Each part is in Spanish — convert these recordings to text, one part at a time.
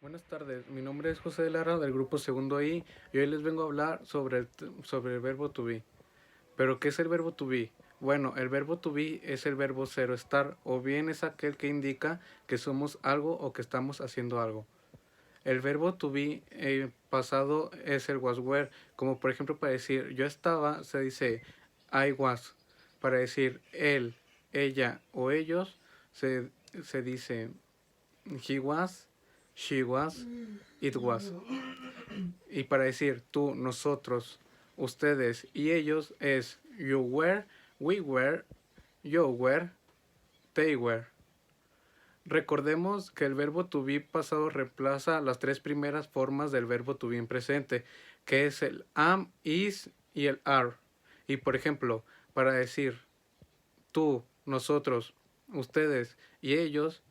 Buenas tardes, mi nombre es José de Lara del grupo Segundo I y hoy les vengo a hablar sobre el verbo to be. ¿Pero qué es el verbo to be? Bueno, el verbo to be es el verbo ser o estar, o bien es aquel que indica que somos algo o que estamos haciendo algo. El verbo to be pasado es el was were, como por ejemplo para decir yo estaba se dice I was, para decir él, ella o ellos se dice he was, she was, it was. Y para decir tú, nosotros, ustedes y ellos es you were, we were, you were, they were. Recordemos que el verbo to be pasado reemplaza las tres primeras formas del verbo to be en presente, que es el am, is y el are. Y por ejemplo, para decir tú, nosotros, ustedes y ellos,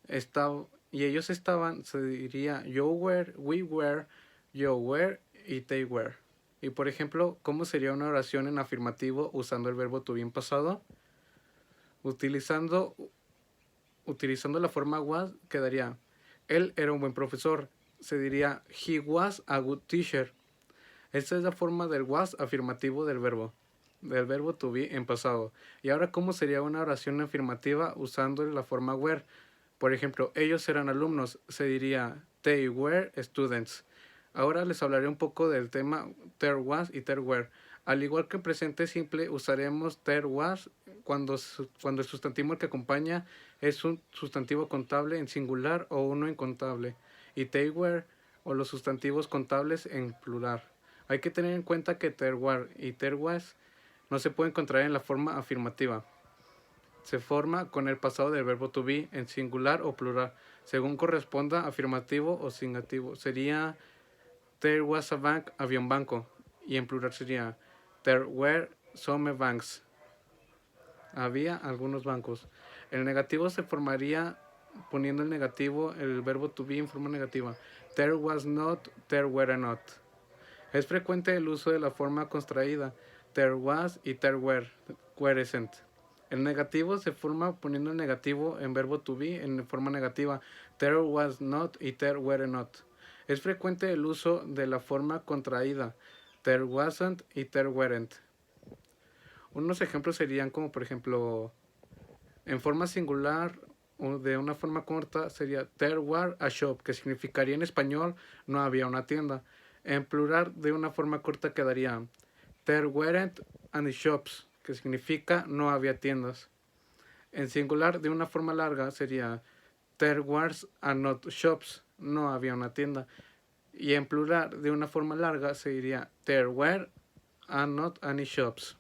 estaban, se diría you were, we were, you were y they were. Y por ejemplo, ¿cómo sería una oración en afirmativo usando el verbo to be en pasado? Utilizando la forma was, quedaría él era un buen profesor. Se diría he was a good teacher. Esta es la forma del was afirmativo del verbo to be en pasado. Y ahora, ¿cómo sería una oración afirmativa usando la forma were? Por ejemplo, ellos eran alumnos, se diría they were students. Ahora les hablaré un poco del tema there was y there were. Al igual que en presente simple, usaremos there was cuando el sustantivo que acompaña es un sustantivo contable en singular o uno incontable, y they were o los sustantivos contables en plural. Hay que tener en cuenta que there were y there was no se pueden encontrar en la forma afirmativa. Se forma con el pasado del verbo to be en singular o plural, según corresponda afirmativo o negativo. Sería there was a bank, había un banco, y en plural sería there were some banks, había algunos bancos. El negativo se formaría poniendo el negativo, el verbo to be en forma negativa. There was not, there were not. Es frecuente el uso de la forma contraída there was y there weren't. El negativo se forma poniendo el negativo en verbo to be en forma negativa. There was not y there were not. Es frecuente el uso de la forma contraída. There wasn't y there weren't. Unos ejemplos serían como por ejemplo en forma singular o de una forma corta sería there were a shop, que significaría en español no había una tienda. En plural de una forma corta quedaría there weren't any shops, que significa no había tiendas. En singular de una forma larga sería there was a not shops, no había una tienda. Y en plural de una forma larga se diría there were a not any shops.